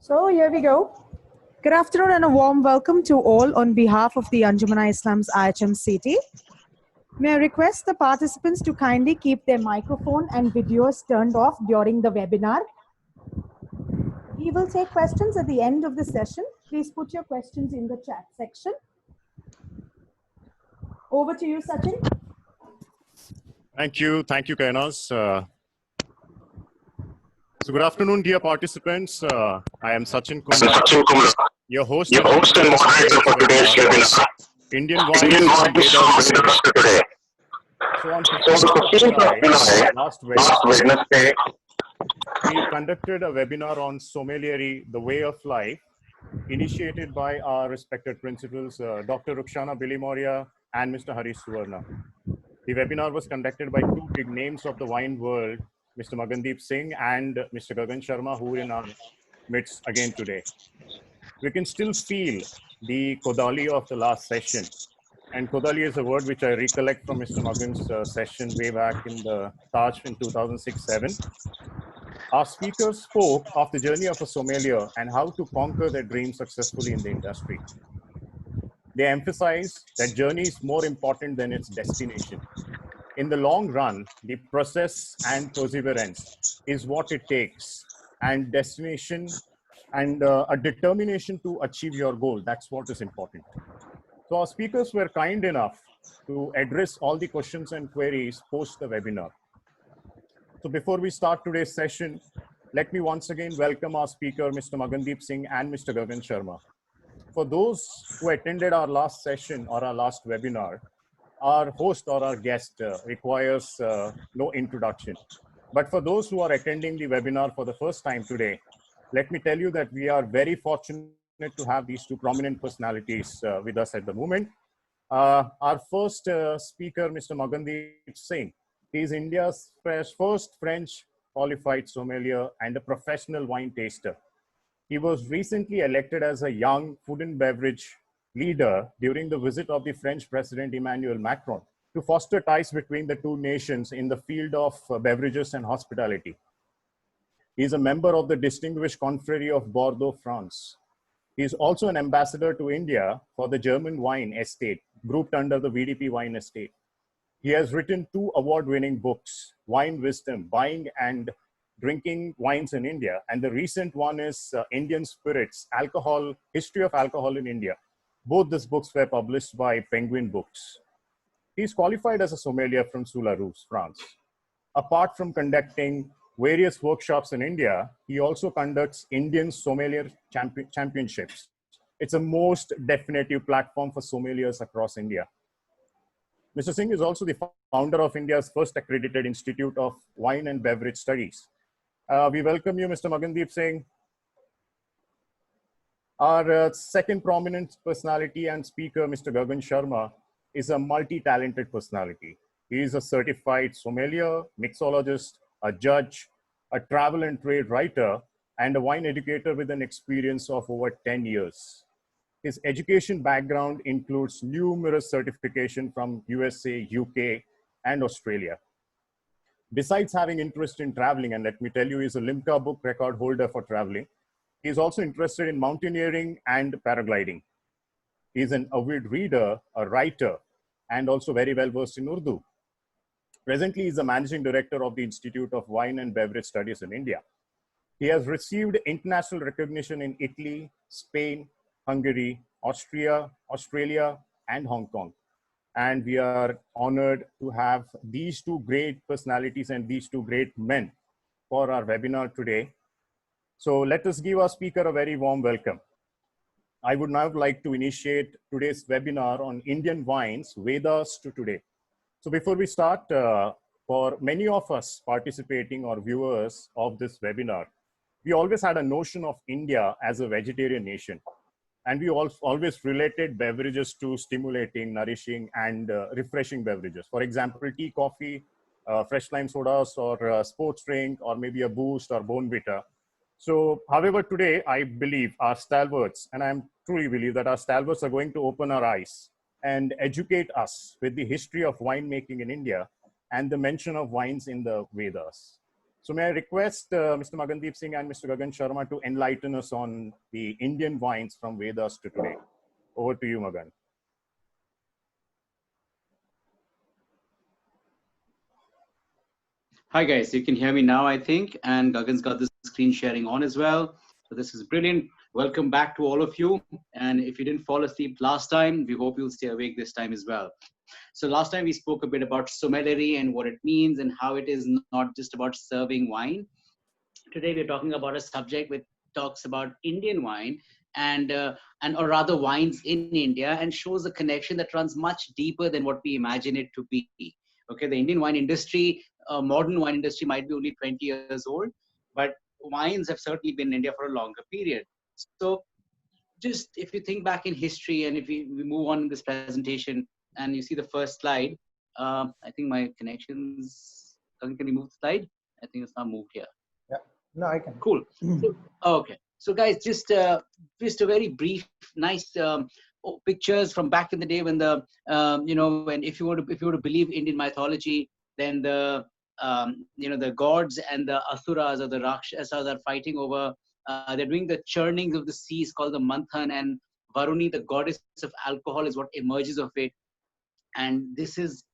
So here we go. Good afternoon and a warm welcome to all on behalf of the ANJUMAN-I-ISLAM'S IHMCT. May I request the participants to kindly keep their microphone and videos turned off during the webinar. We will take questions at the end of the session. Please put your questions in the chat section. Over to you, Sachin. Thank you, Kainas. So good afternoon, dear participants. I am Sachin Kumar, your host and moderator for today's webinar, Indian Wines from Vedas to Today. So on 15th of July, last Wednesday, we conducted a webinar on sommelier, the way of life, initiated by our respected principals, Dr. Rukhsana Maurya and Mr. Harish Suvarna. The webinar was conducted by two big names of the wine world, Mr. Magandeep Singh and Mr. Gagan Sharma, who are in our midst again today. We can still feel the Kodali of the last session. And Kodali is a word which I recollect from Mr. Magan's session way back in the Taj in 2006-07. Our speakers spoke of the journey of a sommelier and how to conquer their dreams successfully in the industry. They emphasize that journey is more important than its destination. In the long run, the process and perseverance is what it takes, and destination and a determination to achieve your goal. That's what is important. So our speakers were kind enough to address all the questions and queries post the webinar. So before we start today's session, let me once again welcome our speaker, Mr. Magandeep Singh and Mr. Gagan Sharma. For those who attended our last session or our last webinar, our host or our guest requires no introduction. But for those who are attending the webinar for the first time today, let me tell you that we are very fortunate to have these two prominent personalities with us at the moment. Our first speaker, Mr. Magandeep Singh, he is India's first French qualified sommelier and a professional wine taster. He was recently elected as a young food and beverage leader during the visit of the French President Emmanuel Macron to foster ties between the two nations in the field of beverages and hospitality. He is a member of the Distinguished Confrérie of Bordeaux, France. He is also an ambassador to India for the German wine estate, grouped under the VDP wine estate. He has written two award-winning books, Wine Wisdom, Buying and Drinking Wines in India, and the recent one is Indian Spirits, Alcohol, History of Alcohol in India. Both these books were published by Penguin Books. He is qualified as a sommelier from SULA, France. Apart from conducting various workshops in India, he also conducts Indian Sommelier Championships. It's a most definitive platform for sommeliers across India. Mr. Singh is also the founder of India's first accredited Institute of Wine and Beverage Studies. We welcome you, Mr. Magandeep Singh. Our second prominent personality and speaker, Mr. Gagan Sharma, is a multi-talented personality. He is a certified sommelier, mixologist, a judge, a travel and trade writer, and a wine educator with an experience of over 10 years. His education background includes numerous certifications from USA, UK, and Australia. Besides having interest in traveling, and let me tell you, he's a Limca book record holder for traveling, he is also interested in mountaineering and paragliding. He is an avid reader, a writer, and also very well versed in Urdu. Presently, he is the managing director of the Institute of Wine and Beverage Studies in India. He has received international recognition in Italy, Spain, Hungary, Austria, Australia, and Hong Kong. And we are honored to have these two great personalities and these two great men for our webinar today. So let us give our speaker a very warm welcome. I would now like to initiate today's webinar on Indian wines, Vedas to today. So before we start, for many of us participating or viewers of this webinar, we always had a notion of India as a vegetarian nation. And we always related beverages to stimulating, nourishing, and refreshing beverages. For example, tea, coffee, fresh lime sodas, or sports drink, or maybe a Boost or Bonvita. So, however, today I believe our stalwarts, and I truly believe that our stalwarts are going to open our eyes and educate us with the history of winemaking in India and the mention of wines in the Vedas. So may I request Mr. Magandeep Singh and Mr. Gagan Sharma to enlighten us on the Indian wines from Vedas to today. Over to you, Magan. Hi guys, you can hear me now, I think, and Gagan's got the screen sharing on as well. So this is brilliant. Welcome back to all of you. And if you didn't fall asleep last time, we hope you'll stay awake this time as well. So last time we spoke a bit about sommelier and what it means and how it is not just about serving wine. Today we're talking about a subject which talks about Indian wine and or rather wines in India, and shows a connection that runs much deeper than what we imagine it to be. Okay, the Indian wine industry, modern wine industry might be only 20 years old, but wines have certainly been in India for a longer period. So just if you think back in history, and if we move on in this presentation and you see the first slide, I think my connections, can you move the slide? I think it's not moved here. Yeah, no, I can. Cool. So, okay. So guys, just a very brief, nice pictures from back in the day when the, when if you were to believe Indian mythology, then the, the gods and the asuras or the rakshasas are fighting over, they're doing the churnings of the seas called the MANTHAN, and Varuni, the goddess of alcohol, is what emerges of it. And this is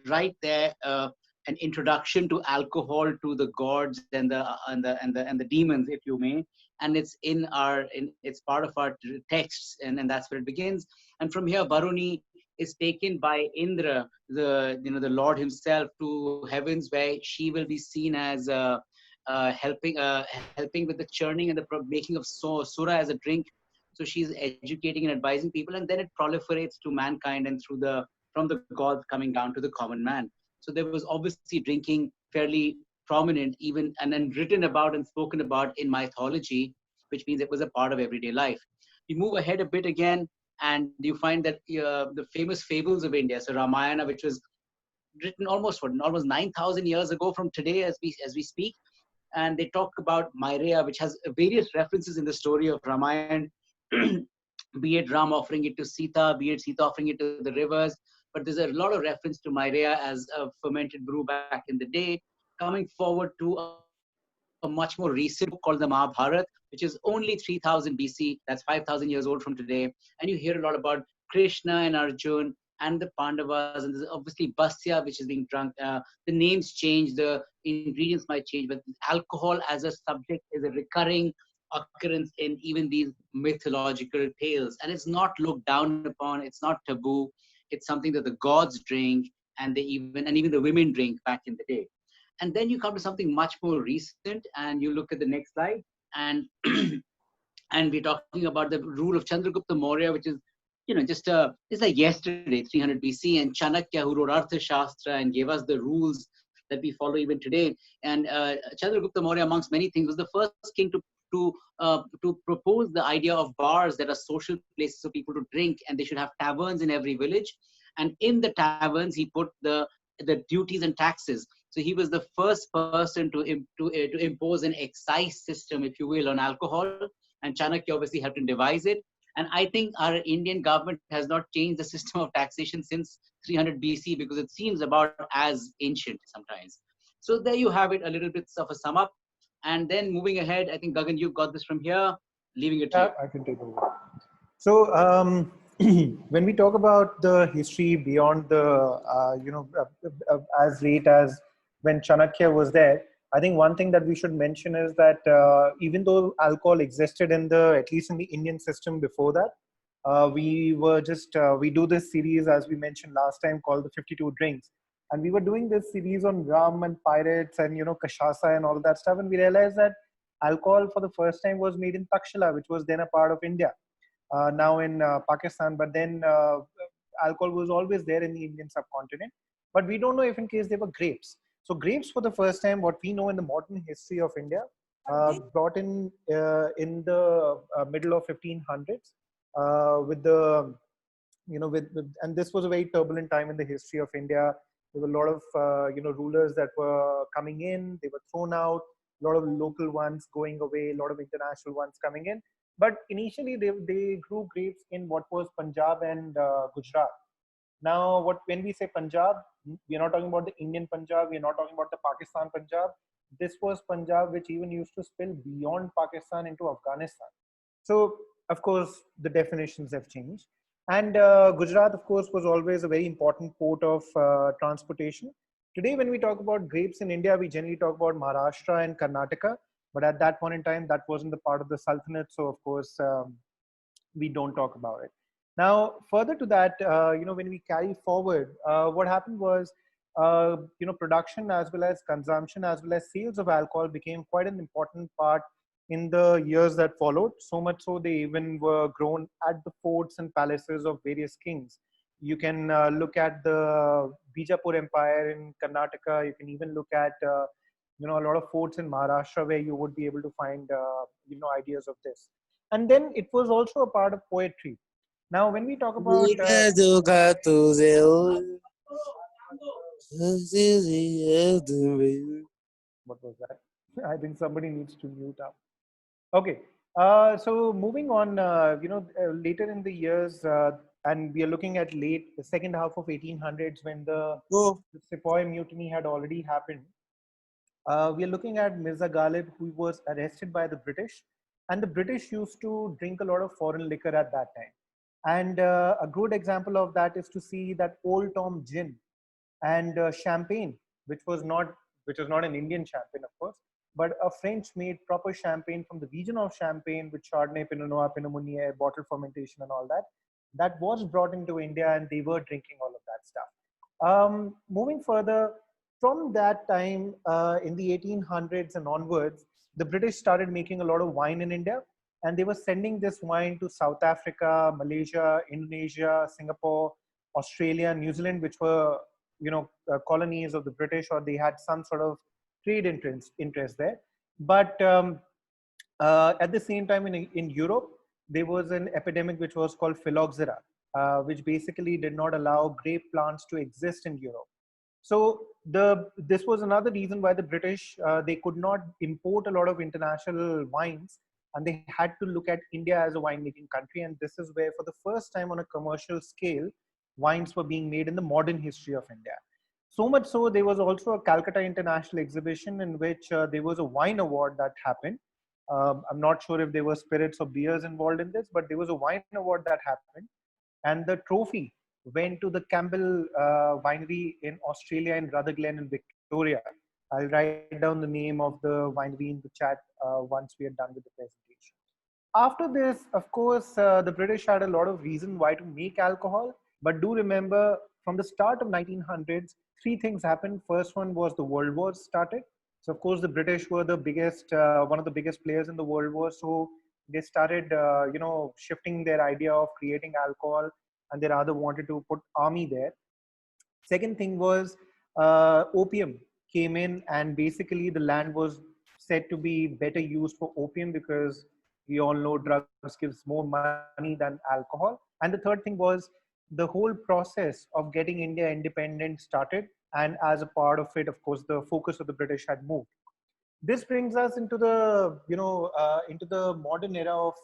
right there, an introduction to alcohol, to the gods and the demons, if you may. And it's it's part of our texts, and that's where it begins. And from here, Varuni is taken by Indra, the Lord himself, to heavens, where she will be seen as helping with the churning and the making of sura as a drink. So she's educating and advising people, and then it proliferates to mankind, and from the gods coming down to the common man. So there was obviously drinking fairly prominent, even, and then written about and spoken about in mythology, which means it was a part of everyday life. You move ahead a bit again, and you find that the famous fables of India, so Ramayana, which was written almost 9,000 years ago from today as we speak, and they talk about MAURYA, which has various references in the story of Ramayana, be it Ram offering it to Sita, be it Sita offering it to the rivers. But there's a lot of reference to MAURYA as a fermented brew back in the day, coming forward to a much more recent book called the MAHABHARATA, which is only 3000 BC, that's 5,000 years old from today. And you hear a lot about Krishna and Arjun and the Pandavas, and there's obviously Basya, which is being drunk. The names change, the ingredients might change, but alcohol as a subject is a recurring occurrence in even these mythological tales. And it's not looked down upon, it's not taboo. It's something that the gods drink, and even the women drink back in the day. And then you come to something much more recent, and you look at the next slide, and and we're talking about the rule of Chandragupta Maurya, which is it's like yesterday, 300 BC, and Chanakya, who wrote Artha Shastra and gave us the rules that we follow even today. And Chandragupta Maurya, amongst many things, was the first king to propose the idea of bars that are social places for people to drink, and they should have taverns in every village. And in the taverns, he put the duties and taxes. So he was the first person to impose an excise system, if you will, on alcohol. And Chanakya obviously helped him devise it. And I think our Indian government has not changed the system of taxation since 300 BC, because it seems about as ancient sometimes. So there you have it, a little bit of a sum up. And then moving ahead, I think, Gagan, you've got this from here, leaving it to you. I can take over. So when we talk about the history beyond the, as late as when Chanakya was there, I think one thing that we should mention is that even though alcohol existed at least in the Indian system before that, we do this series, as we mentioned last time, called the 52 Drinks. And we were doing this series on rum and pirates and, Kashasa and all that stuff. And we realized that alcohol for the first time was made in Takshila, which was then a part of India, now in Pakistan. But then alcohol was always there in the Indian subcontinent. But we don't know if in case they were grapes. So grapes, for the first time, what we know in the modern history of India, brought in the middle of 1500s with the, and this was a very turbulent time in the history of India. There were a lot of, rulers that were coming in, they were thrown out, a lot of local ones going away, a lot of international ones coming in. But initially, they grew grapes in what was Punjab and Gujarat. Now, when we say Punjab, we are not talking about the Indian Punjab, we are not talking about the Pakistan Punjab. this was Punjab, which even used to spill beyond Pakistan into Afghanistan. So, of course, the definitions have changed. And Gujarat, of course, was always a very important port of transportation. Today, when we talk about grapes in India, we generally talk about Maharashtra and Karnataka. But at that point in time, that wasn't the part of the Sultanate. So, of course, we don't talk about it. Now, further to that, when we carry forward, what happened was, production as well as consumption as well as sales of alcohol became quite an important part in the years that followed. So much so they even were grown at the forts and palaces of various kings. You can look at the Bijapur Empire in Karnataka. You can even look at a lot of forts in Maharashtra where you would be able to find ideas of this. And then it was also a part of poetry. Now, when we talk about what was that? I think somebody needs to mute up. Okay. So moving on, later in the years, and we are looking at the second half of 1800s when the Sepoy Mutiny had already happened. We are looking at Mirza Ghalib, who was arrested by the British, and the British used to drink a lot of foreign liquor at that time. And a good example of that is to see that Old Tom gin and champagne, which was not an Indian champagne, of course, but a French-made proper champagne from the region of Champagne with Chardonnay, Pinot Noir, Pinot Meunier, bottle fermentation, and all that. That was brought into India, and they were drinking all of that stuff. Moving further, from that time in the 1800s and onwards, the British started making a lot of wine in India, and they were sending this wine to South Africa, Malaysia, Indonesia, Singapore, Australia, New Zealand, which were colonies of the British, or they had some sort of trade interest there. But at the same time in Europe, there was an epidemic which was called phylloxera, which basically did not allow grape plants to exist in Europe. So this was another reason why the British, they could not import a lot of international wines, and they had to look at India as a winemaking country. And this is where, for the first time on a commercial scale, wines were being made in the modern history of India. So much so, there was also a Calcutta International Exhibition in which there was a wine award that happened. I'm not sure if there were spirits or beers involved in this, but there was a wine award that happened. And the trophy went to the Campbell winery in Australia in Rutherglen in Victoria. I'll write down the name of the winery in the chat once we are done with the presentation. After this, of course, the British had a lot of reason why to make alcohol. But do remember, from the start of 1900s, three things happened. First one was the World Wars started. So of course, the British were the biggest, one of the biggest players in the World War. So they started, shifting their idea of creating alcohol, and they rather wanted to put army there. Second thing was opium came in, and basically the land was said to be better used for opium because we all know drugs gives more money than alcohol. And the third thing was the whole process of getting India independent started, and as a part of it, of course, the focus of the British had moved. This brings us into the into the modern era of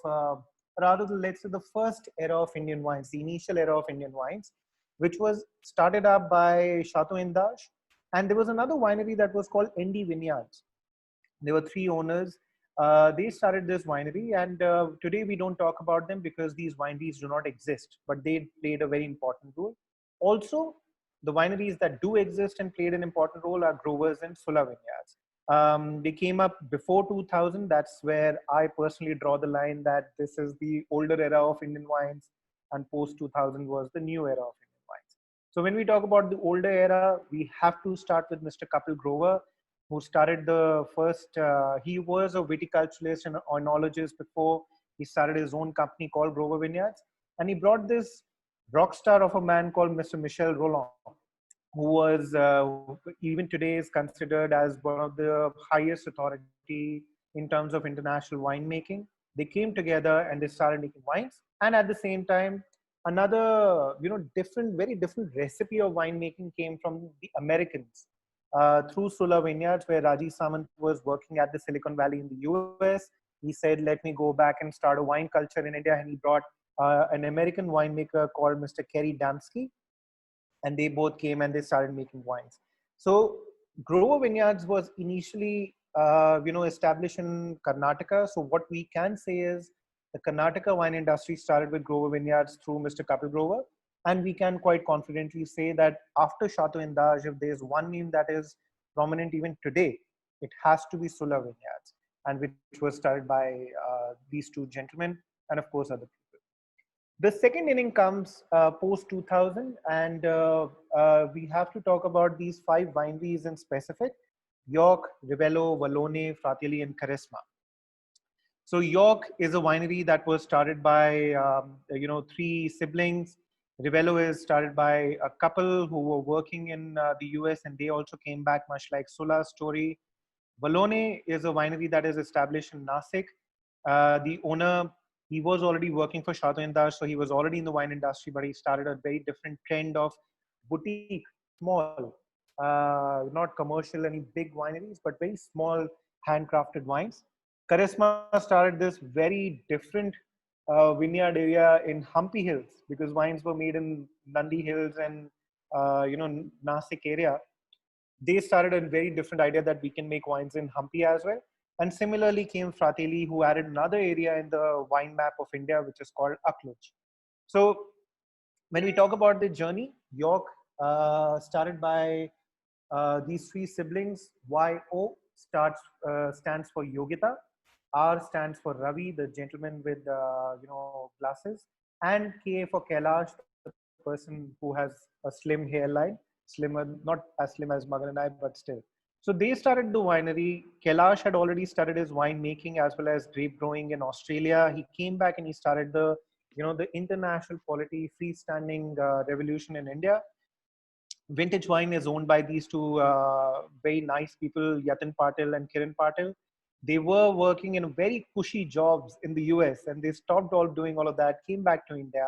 let's say the first era of Indian wines, the initial era of Indian wines, which was started up by Chateau Indage, and there was another winery that was called ND Vineyards. There were three owners. They started this winery, and today we don't talk about them because these wineries do not exist, but they played a very important role. Also, the wineries that do exist and played an important role are Growers and Sula Vineyards. They came up before 2000. That's where I personally draw the line that this is the older era of Indian wines, and post 2000 was the new era of Indian wines. So when we talk about the older era, we have to start with Mr. Kapil Grover, who started the first, he was a viticulturalist and oenologist before he started his own company called Grover Vineyards. And he brought this rock star of a man called Mr. Michel Rolland, who was even today is considered as one of the highest authority in terms of international winemaking. They came together and they started making wines. And at the same time, another very different recipe of winemaking came from the Americans. Through Sula Vineyards, where Rajiv Samant was working at the Silicon Valley in the US. He said, let me go back and start a wine culture in India. And he brought an American winemaker called Mr. Kerry Damsky. And they both came and they started making wines. So Grover Vineyards was initially, established in Karnataka. So what we can say is the Karnataka wine industry started with Grover Vineyards through Mr. Kapil Grover. And we can quite confidently say that after Chateau Indage, if there's one name that is prominent even today, it has to be Sula Vineyards, and which was started by these two gentlemen and of course other people. The second inning comes post 2000, and we have to talk about these 5 wineries in specific: York, Rivello, Vallone, Fratelli, and KRSMA. So York is a winery that was started by 3 siblings. Rivello is started by a couple who were working in the US, and they also came back, much like Sula's story. Vallone is a winery that is established in Nasik. The owner, he was already working for Chateau Indage, so he was already in the wine industry, but he started a very different trend of boutique, small, not commercial, any big wineries, but very small handcrafted wines. KRSMA started this very different vineyard area in Hampi Hills, because wines were made in Nandi Hills and Nasik area. They started a very different idea that we can make wines in Hampi as well. And similarly came Fratelli, who added another area in the wine map of India, which is called Akluj. So when we talk about the journey, York started by these 3 siblings. YO stands for Yogita. R stands for Ravi, the gentleman with glasses, and K for Kailash, the person who has a slim hairline, slimmer, not as slim as Magan and I, but still. So they started the winery. Kailash had already started his winemaking as well as grape growing in Australia. He came back and he started the international quality freestanding revolution in India. Vintage Wine is owned by these 2 very nice people, Yatin Patil and Kiran Patil. They were working in very cushy jobs in the US, and they stopped all doing all of that, came back to India.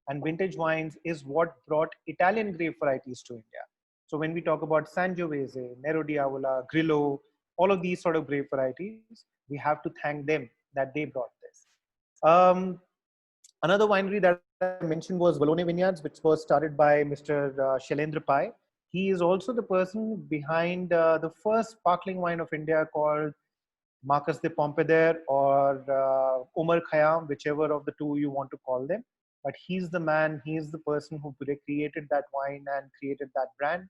And Vintage Wines is what brought Italian grape varieties to India. So when we talk about Sangiovese, Nero di Avola, Grillo, all of these sort of grape varieties, we have to thank them that they brought this. Another winery that I mentioned was Vallone Vineyards, which was started by Mr. Shailendra Pai. He is also the person behind the first sparkling wine of India called Marcus de Pompadour or Omar Khayyam, whichever of the 2 you want to call them. But he's the man, he's the person who created that wine and created that brand.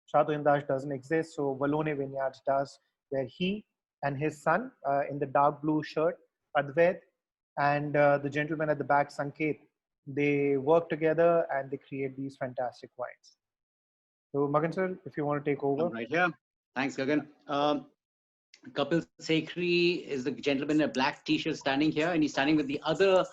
Chateau Indage doesn't exist, so Vallone Vineyards does, where he and his son in the dark blue shirt, Advait, and the gentleman at the back, Sanket, they work together and they create these fantastic wines. So Magan sir, if you want to take over. Right here. Thanks, Gagan. Kapil Sekhri is the gentleman in a black t-shirt standing here, and he's standing with the other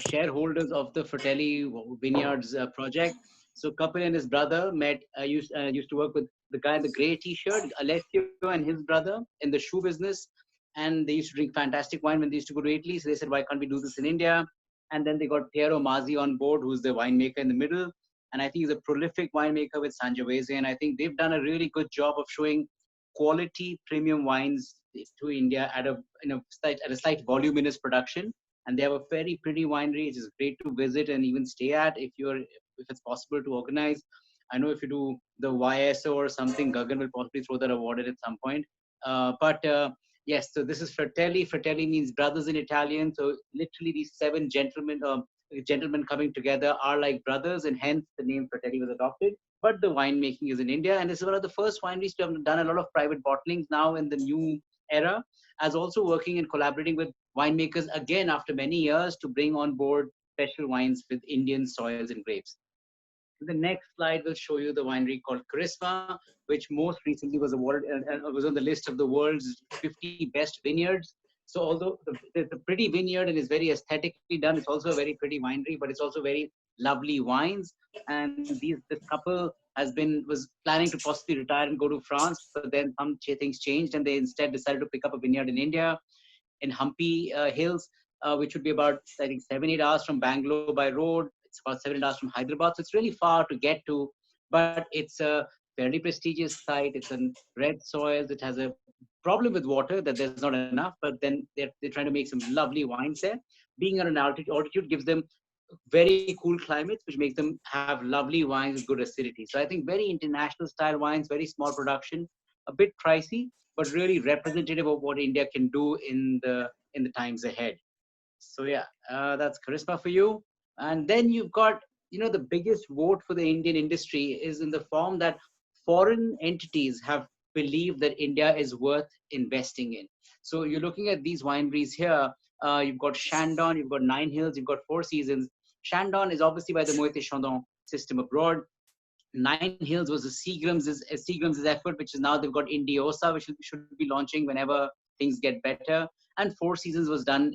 shareholders of the Fratelli Vineyards project. So Kapil and his brother met, used to work with the guy in the gray t-shirt, Alessio, and his brother in the shoe business. And they used to drink fantastic wine when they used to go to Italy. So they said, why can't we do this in India? And then they got Piero Mazzi on board, who's the winemaker in the middle. And I think he's a prolific winemaker with Sangiovese. And I think they've done a really good job of showing quality premium wines to India at a slight voluminous production. And they have a very pretty winery. It is great to visit and even stay at if it's possible to organize. I know if you do the YSO or something, Gagan will possibly throw that award at some point. Yes, so this is Fratelli. Fratelli means brothers in Italian. So literally these 7 gentlemen coming together are like brothers, and hence the name Fratelli was adopted. But the winemaking is in India, and this is one of the first wineries to have done a lot of private bottlings now in the new era, as also working and collaborating with winemakers again after many years to bring on board special wines with Indian soils and grapes. The next slide will show you the winery called KRSMA, which most recently was awarded and was on the list of the world's 50 best vineyards. So although it's a pretty vineyard and is very aesthetically done, it's also a very pretty winery, but it's also very lovely wines. And this couple was planning to possibly retire and go to France, but then some things changed, and they instead decided to pick up a vineyard in India, in Hampi Hills, which would be about, I think, 7-8 hours from Bangalore by road. It's about 7 hours from Hyderabad, so it's really far to get to, but it's a fairly prestigious site. It's in red soils. It has a problem with water, that there's not enough, but then they're trying to make some lovely wines there. Being at an altitude gives them very cool climates, which make them have lovely wines with good acidity. So I think very international style wines, very small production, a bit pricey, but really representative of what India can do in the times ahead. So yeah, that's charisma for you. And then you've got, the biggest vote for the Indian industry is in the form that foreign entities have believed that India is worth investing in. So you're looking at these wineries here. You've got Chandon, you've got Nine Hills, you've got Four Seasons. Chandon is obviously by the Moët & Chandon system abroad. Nine Hills was a Seagram's effort, which is now they've got Indiosa, which should be launching whenever things get better. And Four Seasons was done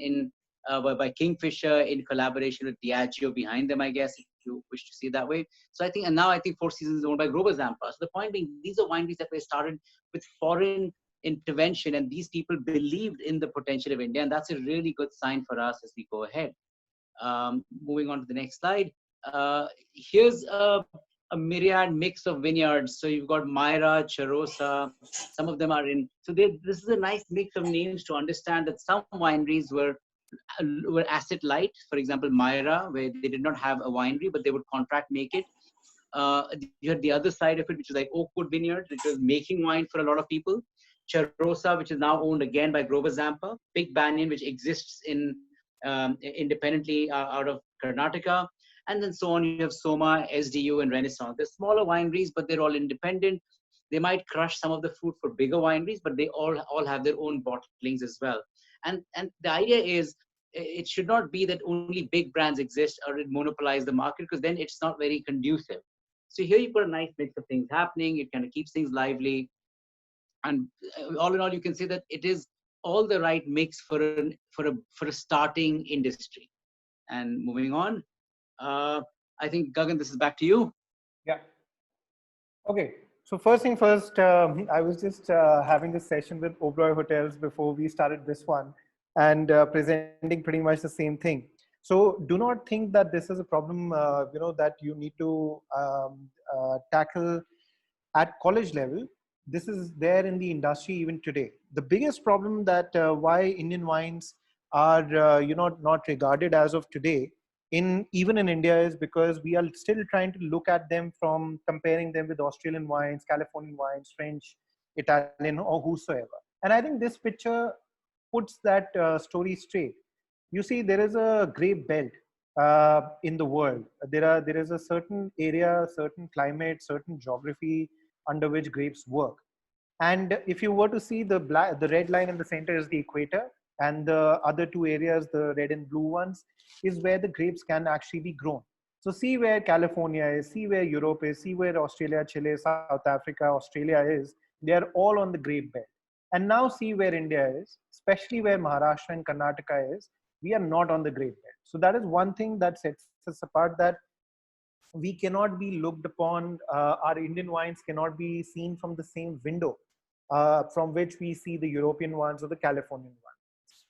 by Kingfisher in collaboration with Diageo behind them, I guess, if you wish to see it that way. So now I think Four Seasons is owned by Grover Zampa. So the point being, these are wineries that were started with foreign intervention, and these people believed in the potential of India, and that's a really good sign for us as we go ahead. Moving on to the next slide. Here's a myriad mix of vineyards. So you've got Myra, Charosa, some of them are in. So this is a nice mix of names to understand that some wineries were asset light. For example, Myra, where they did not have a winery, but they would contract make it. You had the other side of it, which is like Oakwood Vineyards, which was making wine for a lot of people. Charosa, which is now owned again by Grover Zampa. Big Banyan, which exists independently out of Karnataka. And then so on, you have Soma, SDU, and Renaissance. They're smaller wineries, but they're all independent. They might crush some of the fruit for bigger wineries, but they all have their own bottlings as well. And the idea is, it should not be that only big brands exist or it monopolize the market, because then it's not very conducive. So here you've got a nice mix of things happening. It kind of keeps things lively. And all in all, you can say that it is all the right mix for a starting industry. And moving on, I think, Gagan, this is back to you. Yeah. Okay. So first thing first, I was just having this session with Oberoi Hotels before we started this one, and presenting pretty much the same thing. So do not think that this is a problem, that you need to tackle at college level. This is there in the industry even today. The biggest problem that why Indian wines are not regarded as of today even in India is because we are still trying to look at them from comparing them with Australian wines, Californian wines, French, Italian, or whosoever. And I think this picture puts that story straight. You see, there is a grape belt in the world. There is a certain area, certain climate, certain geography under which grapes work. And if you were to see the red line in the center is the equator, and the other two areas, the red and blue ones, is where the grapes can actually be grown. So see where California is, see where Europe is, see where Australia, Chile, South Africa, Australia is. They are all on the grape belt. And now see where India is, especially where Maharashtra and Karnataka is. We are not on the grape belt. So that is one thing that sets us apart, that we cannot be looked upon, our Indian wines cannot be seen from the same window from which we see the European ones or the Californian ones.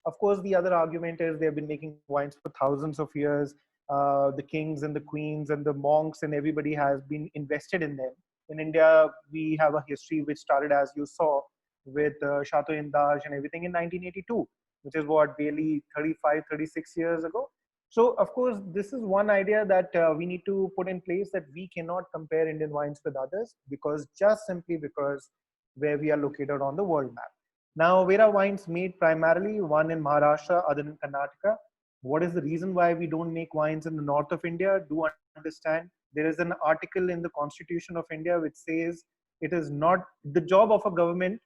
Of course, the other argument is they've been making wines for thousands of years. The kings and the queens and the monks and everybody has been invested in them. In India, we have a history which started, as you saw, with Chateau Indage and everything in 1982, which is what, barely 35, 36 years ago. So, of course, this is one idea that we need to put in place, that we cannot compare Indian wines with others, because just simply because where we are located on the world map. Now, where are wines made primarily? One in Maharashtra, other in Karnataka. What is the reason why we don't make wines in the north of India? Do understand. There is an article in the Constitution of India which says it is not the job of a government,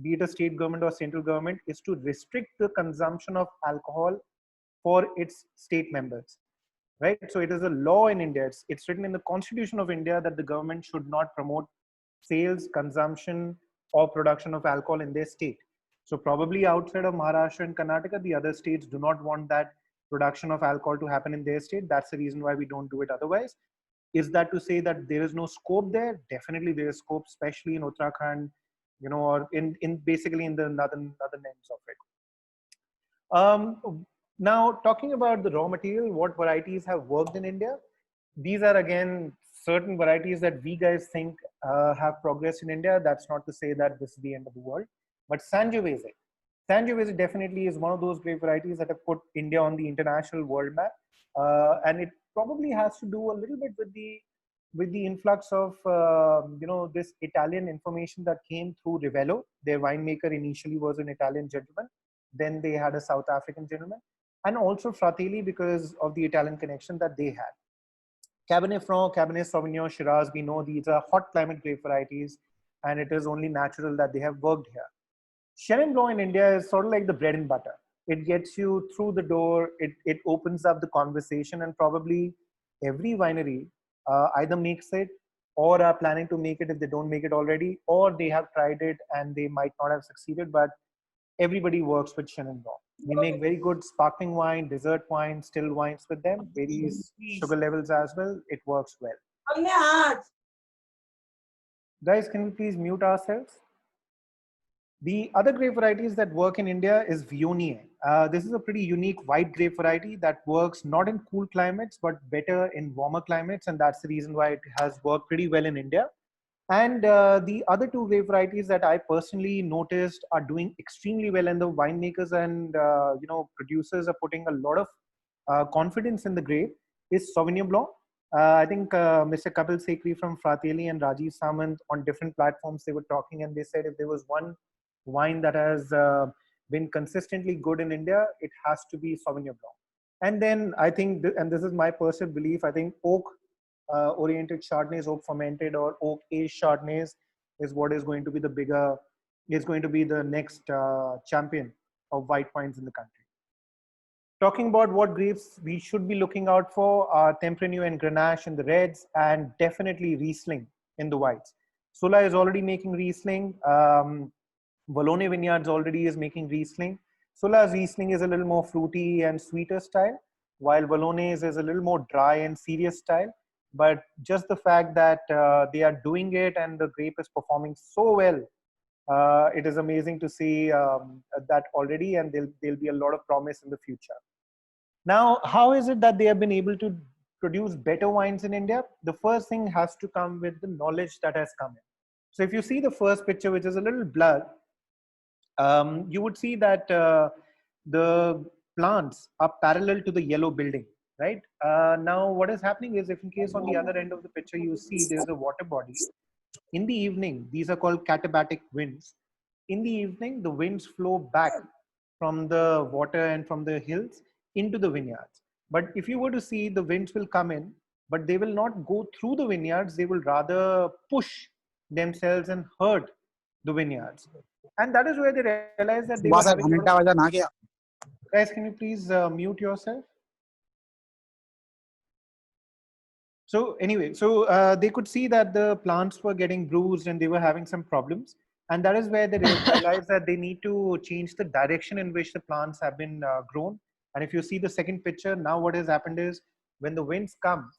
be it a state government or central government, is to restrict the consumption of alcohol for its state members, right? So it is a law in India. It's written in the Constitution of India that the government should not promote sales, consumption, or production of alcohol in their state. So probably outside of Maharashtra and Karnataka, the other states do not want that production of alcohol to happen in their state. That's the reason why we don't do it otherwise. Is that to say that there is no scope there? Definitely there is scope, especially in Uttarakhand, or in basically in the northern ends of it. Now, talking about the raw material, what varieties have worked in India? These are again certain varieties that we guys think have progressed in India. That's not to say that this is the end of the world. But Sangiovese definitely is one of those grape varieties that have put India on the international world map. And it probably has to do a little bit with the with the influx of this Italian information that came through Rivello. Their winemaker initially was an Italian gentleman, then they had a South African gentleman, and also Fratelli because of the Italian connection that they had. Cabernet Franc, Cabernet Sauvignon, Shiraz, we know these are hot climate grape varieties, and it is only natural that they have worked here. Chenin Blanc in India is sort of like the bread and butter. It gets you through the door, it opens up the conversation, and probably every winery either makes it or are planning to make it if they don't make it already, or they have tried it and they might not have succeeded, but everybody works with Chenin Blanc. We make very good sparkling wine, dessert wine, still wines with them, varies sugar levels as well. It works well. Guys, can we please mute ourselves? The other grape varieties that work in India is Viognier. This is a pretty unique white grape variety that works not in cool climates, but better in warmer climates. And that's the reason why it has worked pretty well in India. And the other two grape varieties that I personally noticed are doing extremely well, and the winemakers and producers are putting a lot of confidence in the grape, is Sauvignon Blanc. I think Mr. Kapil Sekri from Fratelli and Rajiv Samant on different platforms, they were talking and they said if there was one wine that has been consistently good in India, it has to be Sauvignon Blanc. And then I think, and this is my personal belief, I think oak oriented Chardonnays, oak fermented or oak aged Chardonnays is what is going to be the bigger, is going to be the next champion of white wines in the country. Talking about what grapes we should be looking out for are Tempranillo and Grenache in the reds, and definitely Riesling in the whites. Sula is already making Riesling. Vallonne Vineyards already is making Riesling. Sula's Riesling is a little more fruity and sweeter style, while Vallonne's is a little more dry and serious style. But just the fact that they are doing it and the grape is performing so well, it is amazing to see that already, and there'll be a lot of promise in the future. Now, how is it that they have been able to produce better wines in India? The first thing has to come with the knowledge that has come in. So if you see the first picture, which is a little blurred, you would see that the plants are parallel to the yellow building, right? Now, what is happening is, if in case on the other end of the picture, you see there's a water body. In the evening, these are called katabatic winds. In the evening, the winds flow back from the water and from the hills into the vineyards. But if you were to see, the winds will come in, but they will not go through the vineyards. They will rather push themselves and hurt the vineyards. And that is where they realize that they were having... Guys, can you please mute yourself? So anyway, so they could see that the plants were getting bruised and they were having some problems. And that is where they realized that they need to change the direction in which the plants have been grown. And if you see the second picture, now what has happened is, when the winds come,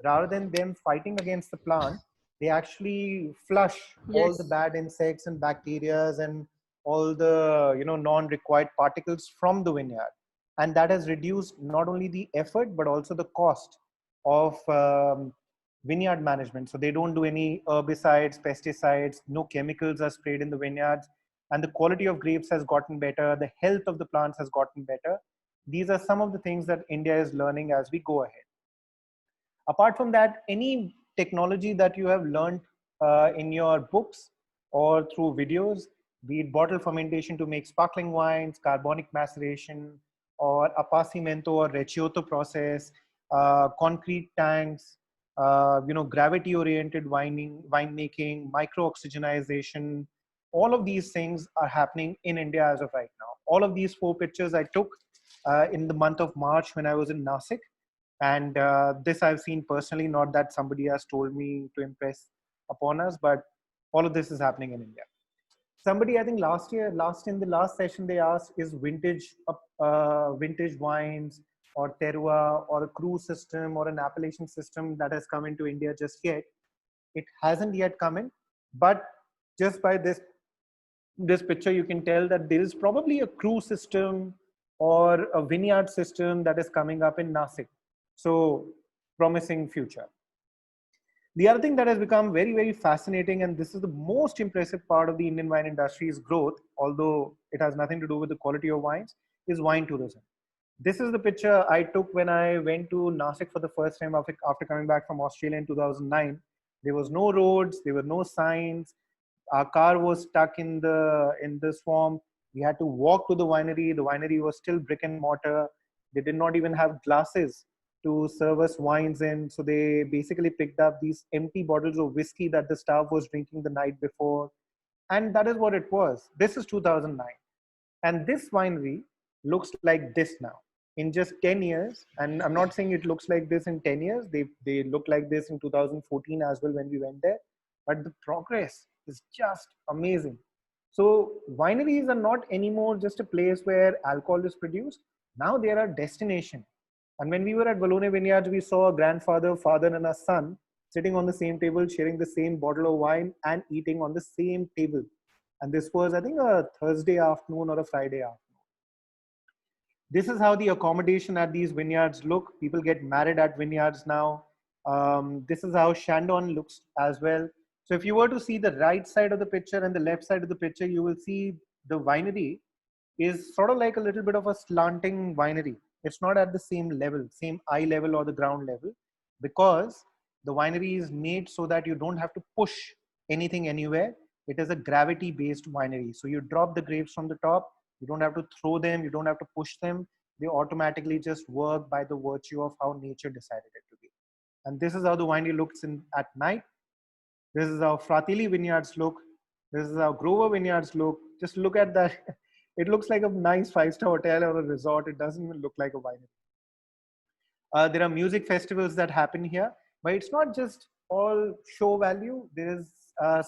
rather than them fighting against the plant, they actually flush all the bad insects and bacteria and all the non-required particles from the vineyard. And that has reduced not only the effort, but also the cost of vineyard management. So they don't do any herbicides, pesticides, no chemicals are sprayed in the vineyards, and the quality of grapes has gotten better. The health of the plants has gotten better. These are some of the things that India is learning as we go ahead. Apart from that, any technology that you have learned in your books or through videos, be it bottle fermentation to make sparkling wines, carbonic maceration, or appassimento or recioto process, concrete tanks, gravity-oriented winemaking, micro-oxygenization, all of these things are happening in India as of right now. All of these 4 pictures I took in the month of March when I was in Nasik. And this I've seen personally, not that somebody has told me to impress upon us, but all of this is happening in India. Somebody, I think in the last session, they asked, is vintage wines or terroir or a cru system or an appellation system that has come into India just yet? It hasn't yet come in, but just by this picture, you can tell that there is probably a cru system or a vineyard system that is coming up in Nasik. So promising future. The other thing that has become very, very fascinating, and this is the most impressive part of the Indian wine industry's growth, although it has nothing to do with the quality of wines, is wine tourism. This is the picture I took when I went to Nasik for the first time after coming back from Australia in 2009. There was no roads, there were no signs. Our car was stuck in the swamp. We had to walk to the winery. The winery was still brick and mortar. They did not even have glasses to serve us wines in. So they basically picked up these empty bottles of whiskey that the staff was drinking the night before. And that is what it was. This is 2009. And this winery looks like this now. In just 10 years, and I'm not saying it looks like this in 10 years, they look like this in 2014 as well when we went there. But the progress is just amazing. So wineries are not anymore just a place where alcohol is produced. Now they are a destination. And when we were at Vallonne Vineyards, we saw a grandfather, father, and a son sitting on the same table, sharing the same bottle of wine and eating on the same table. And this was, I think, a Thursday afternoon or a Friday afternoon. This is how the accommodation at these vineyards look. People get married at vineyards now. This is how Shandon looks as well. So if you were to see the right side of the picture and the left side of the picture, you will see the winery is sort of like a little bit of a slanting winery. It's not at the same level, same eye level or the ground level, because the winery is made so that you don't have to push anything anywhere. It is a gravity-based winery. So you drop the grapes from the top. You don't have to throw them. You don't have to push them. They automatically just work by the virtue of how nature decided it to be. And this is how the winery looks at night. This is how Fratelli vineyards look. This is how Grover vineyards look. Just look at that. It looks like a nice 5-star hotel or a resort. It doesn't even look like a winery. There are music festivals that happen here, but it's not just all show value. There is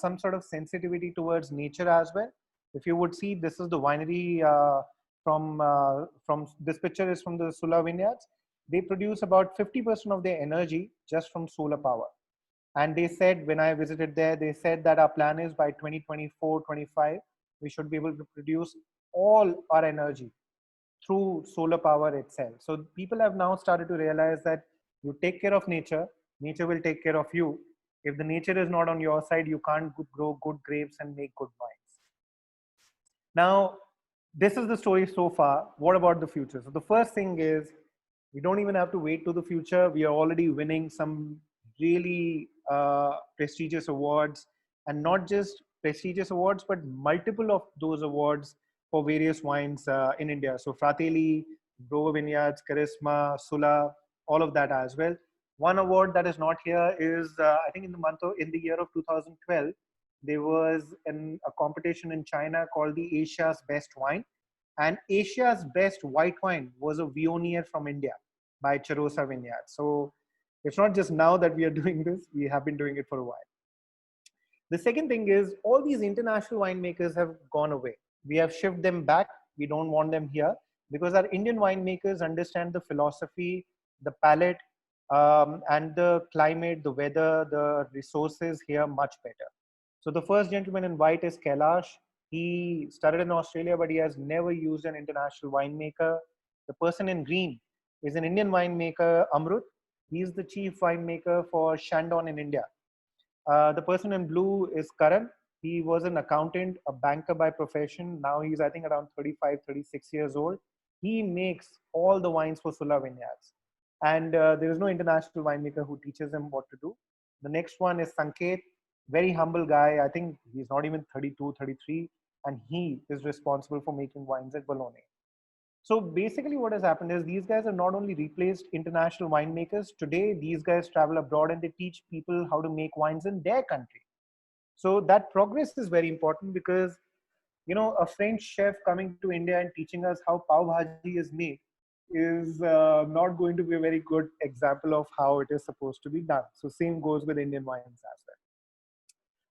some sort of sensitivity towards nature as well. If you would see, this is the winery from this picture is from the SULA vineyards. They produce about 50% of their energy just from solar power. And they said, when I visited there, they said that our plan is by 2024-25, we should be able to produce all our energy through solar power itself. So people have now started to realize that you take care of nature, nature will take care of you. If the nature is not on your side, you can't grow good grapes and make good wines. Now, this is the story so far. What about the future? So the first thing is, we don't even have to wait to the future. We are already winning some really prestigious awards, and not just prestigious awards, but multiple of those awards for various wines in India. So Fratelli, Grover Vineyards, KRSMA, SULA, all of that as well. One award that is not here is, I think in the year of 2012, there was a competition in China called the Asia's Best Wine. And Asia's Best White Wine was a Viognier from India by Charosa Vineyards. So it's not just now that we are doing this, we have been doing it for a while. The second thing is, all these international winemakers have gone away. We have shifted them back. We don't want them here because our Indian winemakers understand the philosophy, the palate, and the climate, the weather, the resources here much better. So the first gentleman in white is Kailash. He started in Australia, but he has never used an international winemaker. The person in green is an Indian winemaker, Amrut. He is the chief winemaker for Shandon in India. The person in blue is Karan. He was an accountant, a banker by profession. Now he's, I think, around 35, 36 years old. He makes all the wines for SULA Vineyards. And there is no international winemaker who teaches him what to do. The next one is Sanket, very humble guy. I think he's not even 32, 33. And he is responsible for making wines at Vallonne. So basically what has happened is these guys have not only replaced international winemakers. Today, these guys travel abroad and they teach people how to make wines in their country. So that progress is very important because, you know, a French chef coming to India and teaching us how pav bhaji is made is not going to be a very good example of how it is supposed to be done. So same goes with Indian wines as well.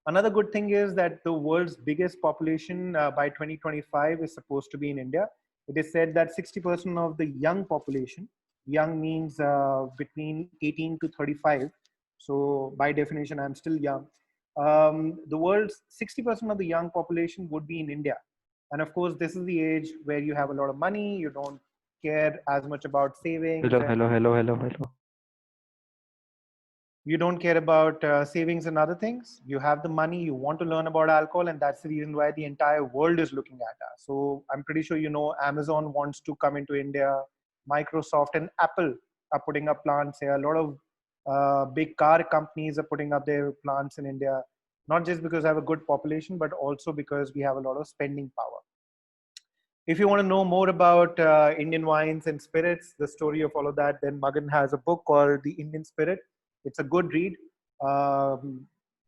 Another good thing is that the world's biggest population by 2025 is supposed to be in India. It is said that 60% of the young population, young means between 18 to 35. So by definition, I'm still young. The world's 60% of the young population would be in India. And of course, this is the age where you have a lot of money. You don't care as much about savings. Hello. You don't care about savings and other things. You have the money, you want to learn about alcohol, and that's the reason why the entire world is looking at us. So I'm pretty sure, you know, Amazon wants to come into India. Microsoft and Apple are putting up plants here. A lot of big car companies are putting up their plants in India, not just because we have a good population, but also because we have a lot of spending power. If you want to know more about Indian wines and spirits, the story of all of that, then Magan has a book called The Indian Spirit. It's a good read.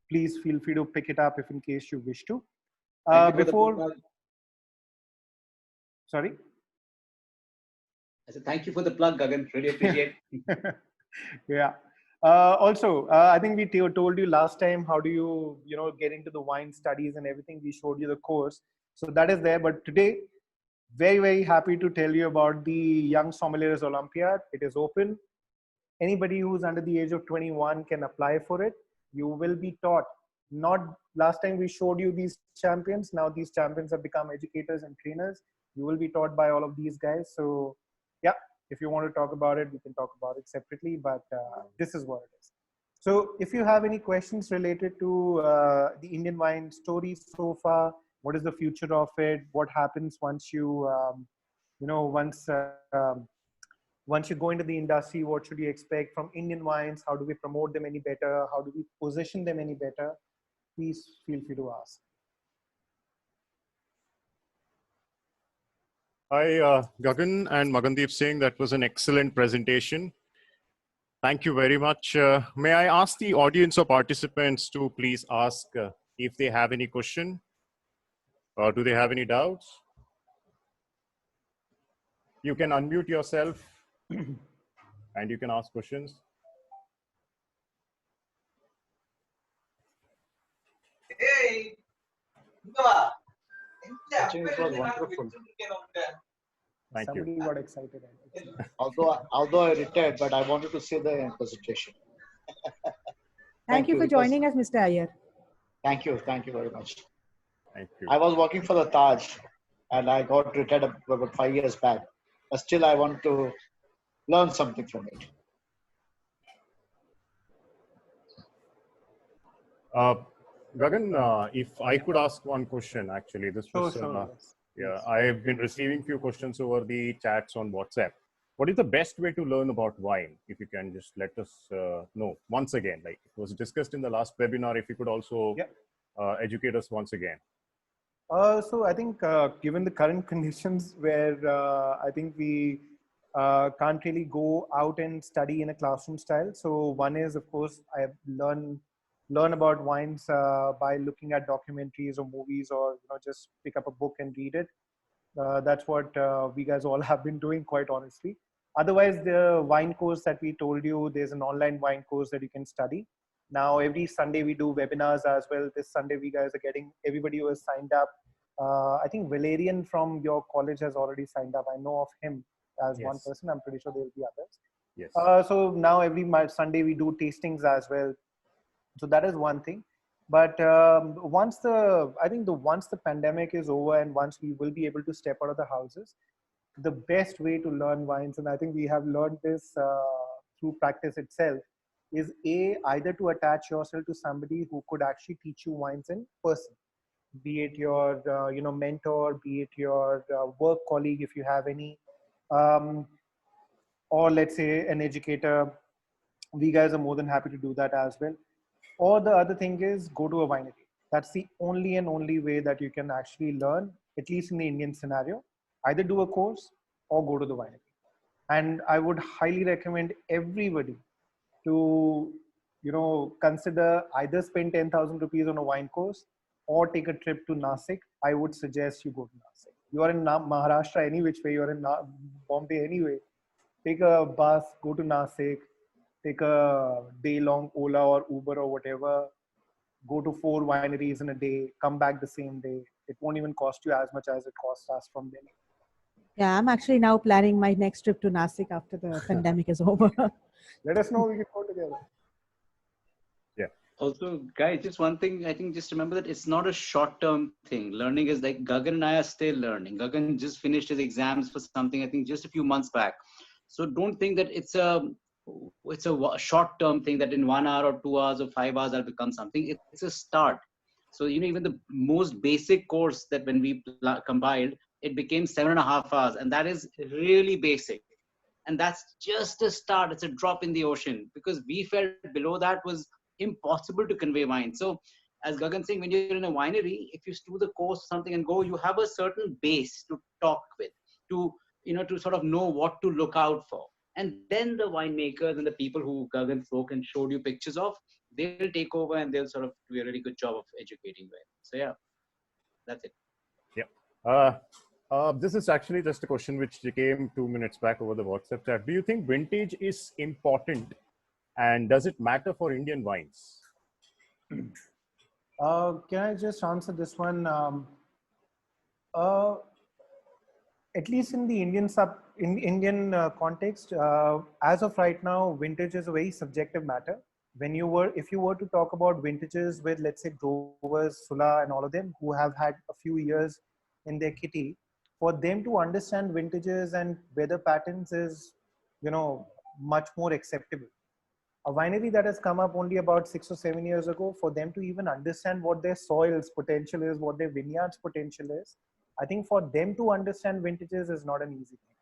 Please feel free to pick it up if in case you wish to. Sorry? I said, thank you for the plug, Gagan. Really appreciate it. Yeah. Also, I think we told you last time, how do you, get into the wine studies and everything. We showed you the course. So that is there. But today, very, very happy to tell you about the Young Sommeliers Olympiad. It is open. Anybody who's under the age of 21 can apply for it. You will be taught. Not last time we showed you these champions. Now these champions have become educators and trainers. You will be taught by all of these guys. So yeah, if you want to talk about it, we can talk about it separately, but this is what it is. So if you have any questions related to the Indian wine story so far, what is the future of it? What happens once you, once you go into the industry, what should you expect from Indian wines? How do we promote them any better? How do we position them any better? Please feel free to ask. Hi, Gagan and Magandeep Singh. That was an excellent presentation. Thank you very much. May I ask the audience or participants to please ask if they have any question or do they have any doubts? You can unmute yourself and you can ask questions. Hey, Actually, it was wonderful. Thank Somebody you. got excited. Although I retired, but I wanted to see the presentation. Thank you for joining us, Mr. Iyer. Thank you very much. Thank you. I was working for the Taj, and I got retired about 5 years back. But still, I want to learn something from it. Gagan, if I could ask one question, actually, this was, Sure, yes. yeah, I've been receiving few questions over the chats on WhatsApp. What is the best way to learn about wine? If you can just let us know once again, like it was discussed in the last webinar, if you could also educate us once again. So I think given the current conditions where I think we can't really go out and study in a classroom style. So one is, of course, I have learn about wines by looking at documentaries or movies, or just pick up a book and read it. That's what we guys all have been doing, quite honestly. Otherwise, the wine course that we told you, there's an online wine course that you can study. Now, every Sunday we do webinars as well. This Sunday, we guys are getting everybody who has signed up. I think Valerian from your college has already signed up. I know of him as one person. I'm pretty sure there will be others. Yes. So now every Sunday we do tastings as well. So that is one thing. But once the pandemic is over and once we will be able to step out of the houses, the best way to learn wines, and I think we have learned this through practice itself, is either to attach yourself to somebody who could actually teach you wines in person, be it your mentor, be it your work colleague if you have any, or let's say an educator. We guys are more than happy to do that as well. Or the other thing is go to a winery. That's the only and only way that you can actually learn, at least in the Indian scenario. Either do a course or go to the winery. And I would highly recommend everybody to, consider either spend 10,000 rupees on a wine course or take a trip to Nasik. I would suggest you go to Nasik. You are in Maharashtra any which way, you're in Bombay anyway. Take a bus, go to Nasik, take a day-long Ola or Uber or whatever, go to 4 wineries in a day, come back the same day. It won't even cost you as much as it costs us from Delhi. Yeah, I'm actually now planning my next trip to Nasik after the pandemic is over. Let us know, we can go together. Yeah. Also, guys, just one thing, I think just remember that it's not a short-term thing. Learning is like Gagan and I are still learning. Gagan just finished his exams for something, I think just a few months back. So don't think that it's a short-term thing that in 1 hour or 2 hours or 5 hours I'll become something. It's a start. So, even the most basic course that when we compiled, it became 7.5 hours. And that is really basic. And that's just a start. It's a drop in the ocean, because we felt below that was impossible to convey wine. So as Gagan saying, when you're in a winery, if you do the course or something and go, you have a certain base to talk with, to, to sort of know what to look out for. And then the winemakers and the people who Gagan spoke and showed you pictures of, they'll take over and they'll sort of do a really good job of educating you. So yeah, that's it. Yeah. This is actually just a question which came 2 minutes back over the WhatsApp chat. Do you think vintage is important, and does it matter for Indian wines? Can I just answer this one? At least in the Indian context, as of right now, vintage is a very subjective matter. If you were to talk about vintages with, let's say, growers, Sula, and all of them who have had a few years in their kitty, for them to understand vintages and weather patterns is, much more acceptable. A winery that has come up only about 6 or 7 years ago, for them to even understand what their soil's potential is, what their vineyard's potential is, I think for them to understand vintages is not an easy thing.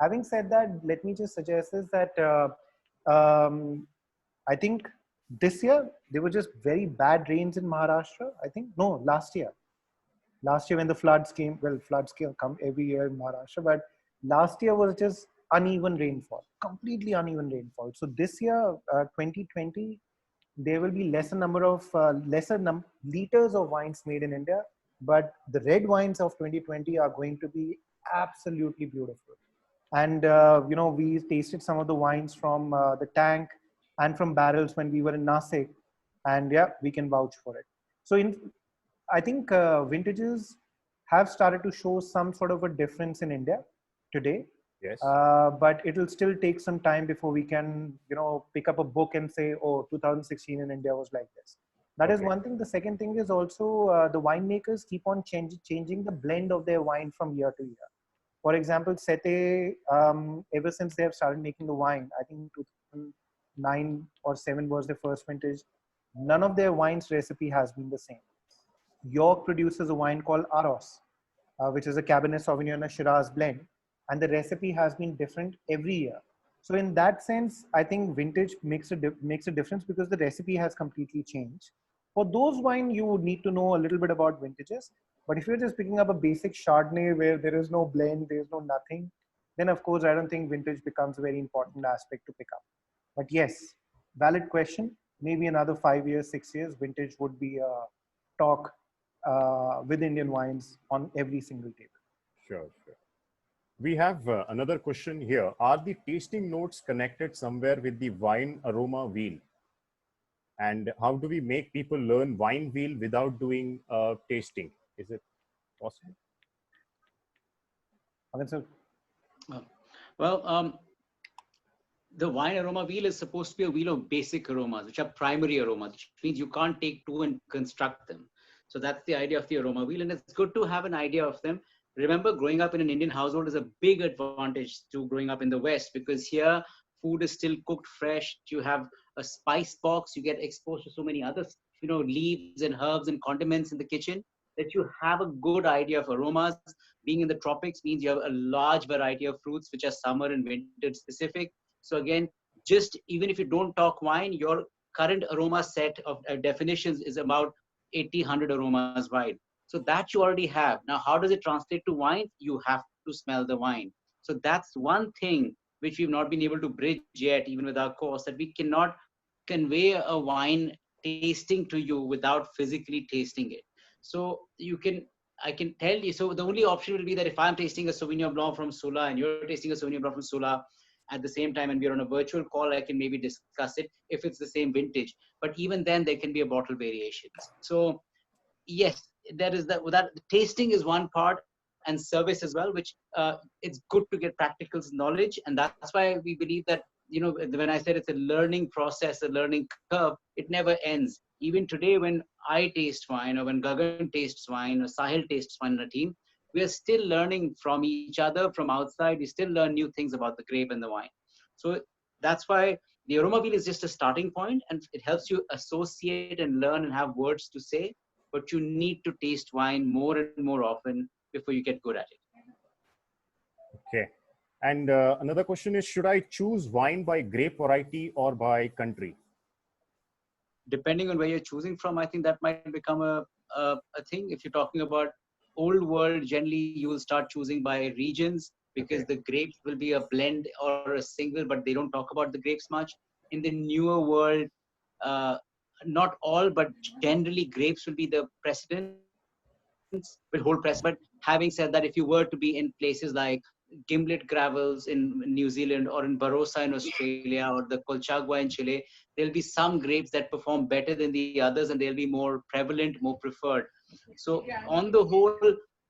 Having said that, let me just suggest is that I think this year there were just very bad rains in Maharashtra. Last year. Last year when the floods came, floods come every year in Maharashtra, but last year was just uneven rainfall, completely uneven rainfall. So this year, 2020, there will be lesser liters of wines made in India, but the red wines of 2020 are going to be absolutely beautiful. And, we tasted some of the wines from the tank and from barrels when we were in Nasik, and yeah, we can vouch for it. So I think vintages have started to show some sort of a difference in India today. Yes. But it'll still take some time before we can, pick up a book and say, oh, 2016 in India was like this. That is one thing. The second thing is also the winemakers keep on changing the blend of their wine from year to year. For example, Sete, ever since they have started making the wine, I think 2009 or 7 was the first vintage, none of their wine's recipe has been the same. York produces a wine called Aros, which is a Cabernet Sauvignon and a Shiraz blend, and the recipe has been different every year. So in that sense, I think vintage makes a difference because the recipe has completely changed. For those wine, you would need to know a little bit about vintages. But if you're just picking up a basic Chardonnay where there is no blend, there is no nothing, then of course, I don't think vintage becomes a very important aspect to pick up. But yes, valid question. Maybe another 5 years, 6 years, vintage would be a talk with Indian wines on every single table. Sure. We have another question here. Are the tasting notes connected somewhere with the wine aroma wheel? And how do we make people learn wine wheel without doing tasting? Is it possible? The wine aroma wheel is supposed to be a wheel of basic aromas, which are primary aromas, which means you can't take two and construct them. So that's the idea of the aroma wheel, and it's good to have an idea of them. Remember, growing up in an Indian household is a big advantage to growing up in the West, because here food is still cooked fresh. You have a spice box. You get exposed to so many other, leaves and herbs and condiments in the kitchen that you have a good idea of aromas. Being in the tropics means you have a large variety of fruits, which are summer and winter specific. So again, just even if you don't talk wine, your current aroma set of definitions is about 80-100 aromas wide. So that you already have. Now, how does it translate to wine? You have to smell the wine. So that's one thing which we've not been able to bridge yet, even with our course, that we cannot convey a wine tasting to you without physically tasting it. So I can tell you, so the only option will be that if I'm tasting a Sauvignon Blanc from Sula and you're tasting a Sauvignon Blanc from Sula at the same time and we're on a virtual call, I can maybe discuss it if it's the same vintage. But even then, there can be a bottle variations. So yes, there is that tasting is one part, and service as well, which it's good to get practical knowledge. And that's why we believe that, when I said it's a learning process, a learning curve, it never ends. Even today, when I taste wine, or when Gagan tastes wine, or Sahil tastes wine in a team, we are still learning from each other from outside. We still learn new things about the grape and the wine. So that's why the aroma wheel is just a starting point, and it helps you associate and learn and have words to say, but you need to taste wine more and more often before you get good at it. Okay. And another question is, should I choose wine by grape variety or by country? Depending on where you're choosing from, I think that might become a thing. If you're talking about old world, generally you will start choosing by regions, because the grapes will be a blend or a single, but they don't talk about the grapes much. In the newer world, not all, but generally grapes will be the precedence, will hold precedence. But having said that, if you were to be in places like Gimlet Gravels in New Zealand, or in Barossa in Australia, or the Colchagua in Chile, there'll be some grapes that perform better than the others, and they'll be more prevalent, more preferred. So on the whole,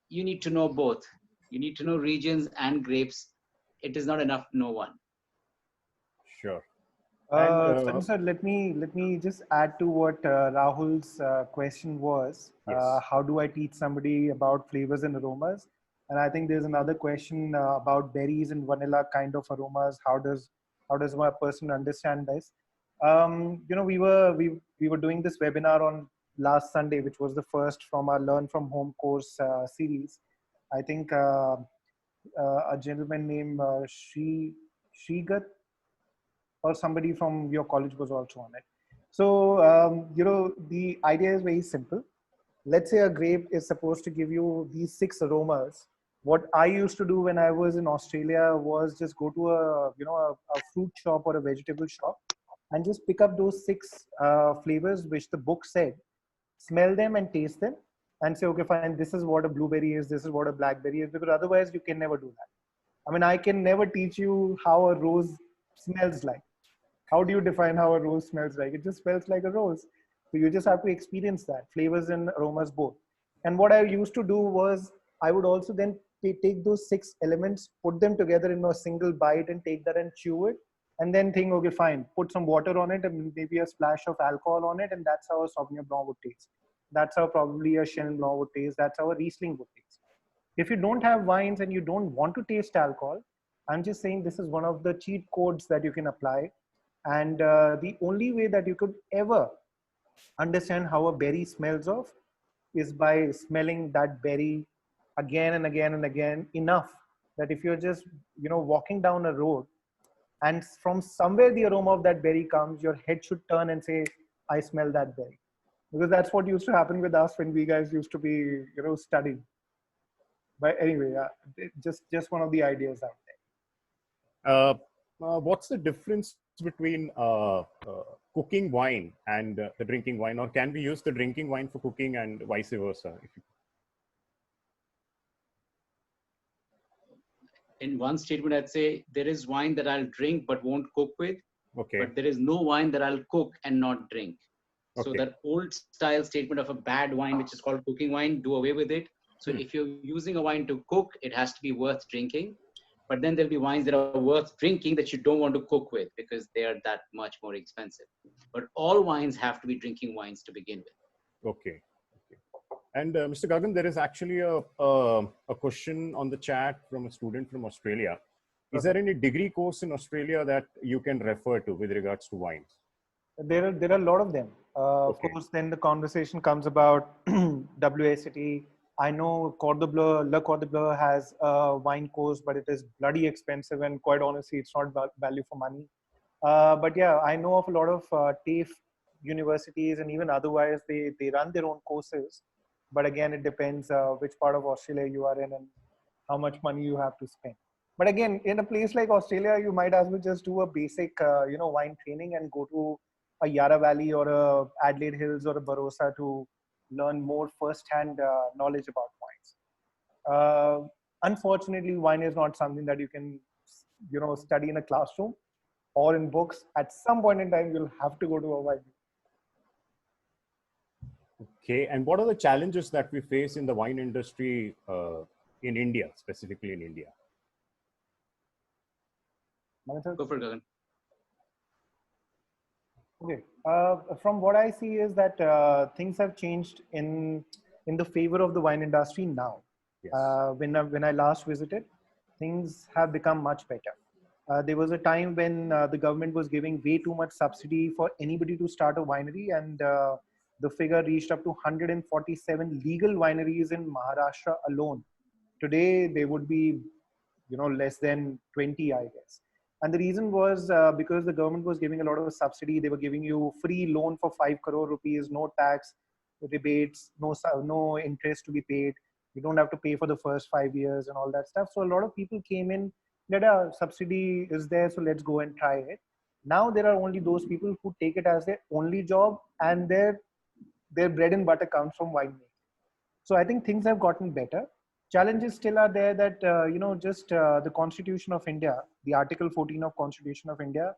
you need to know both. You need to know regions and grapes. It is not enough to know one. Sure. Sanju sir, let me just add to what Rahul's question was. Yes. How do I teach somebody about flavors and aromas? And I think there's another question about berries and vanilla kind of aromas. How does my person understand this? You know, we were doing this webinar on last Sunday, which was the first from our Learn from Home course series. I think a gentleman named Srigat or somebody from your college was also on it. So, you know, the idea is very simple. Let's say a grape is supposed to give you these 6 aromas. What I used to do when I was in Australia was just go to a fruit shop or a vegetable shop and just pick up those 6 flavors which the book said, smell them and taste them and say, okay, fine, this is what a blueberry is, this is what a blackberry is, because otherwise you can never do that. I mean, I can never teach you how a rose smells like. How do you define how a rose smells like? It just smells like a rose. So you just have to experience that, flavors and aromas both. And what I used to do was I would also then take those 6 elements, put them together in a single bite and take that and chew it. And then think, okay, fine, put some water on it and maybe a splash of alcohol on it. And that's how a Sauvignon Blanc would taste. That's how probably a Chenin Blanc would taste. That's how a Riesling would taste. If you don't have wines and you don't want to taste alcohol, I'm just saying this is one of the cheat codes that you can apply. And the only way that you could ever understand how a berry smells of is by smelling that berry again and again and again enough that if you're just, you know, walking down a road and from somewhere the aroma of that berry comes, your head should turn and say, I smell that berry. Because that's what used to happen with us when we guys used to be, you know, studying. But anyway, just one of the ideas out there. What's the difference between cooking wine and the drinking wine, or can we use the drinking wine for cooking and vice versa? In one statement, I'd say there is wine that I'll drink but won't cook with. Okay. But there is no wine that I'll cook and not drink. So Okay. that old style statement of a bad wine, which is called cooking wine, do away with it. So if you're using a wine to cook, it has to be worth drinking. But then there'll be wines that are worth drinking that you don't want to cook with because they are that much more expensive. But all wines have to be drinking wines to begin with. Okay. And Mr. Gagan, there is actually a question on the chat from a student from Australia. Is there any degree course in Australia that you can refer to with regards to wines? There are a lot of them. Of course, then the conversation comes about WSET. I know Le Cordon Bleu has a wine course, but it is bloody expensive, and quite honestly, it's not value for money. But yeah, I know of a lot of TAFE universities, and even otherwise, they run their own courses. But again, it depends which part of Australia you are in and how much money you have to spend. But again, in a place like Australia, you might as well just do a basic, wine training and go to a Yarra Valley or a Adelaide Hills or a Barossa to learn more first-hand knowledge about wines. Unfortunately, wine is not something that you can, study in a classroom or in books. At some point in time, you'll have to go to a wine. Okay, and what are the challenges that we face in the wine industry in India, specifically in India? Go for it, Gagan. Okay. From what I see is that things have changed in the favor of the wine industry now. Yes. When I last visited, things have become much better. There was a time when the government was giving way too much subsidy for anybody to start a winery, and the figure reached up to 147 legal wineries in Maharashtra alone. Today, there would be less than 20, I guess. And the reason was because the government was giving a lot of subsidy. They were giving you free loan for 5 crore rupees, no tax, rebates, no interest to be paid. You don't have to pay for the first 5 years and all that stuff. So a lot of people came in, that a subsidy is there, so let's go and try it. Now there are only those people who take it as their only job, and their bread and butter comes from winemaking. So I think things have gotten better. Challenges still are there that, the Constitution of India, the Article 14 of Constitution of India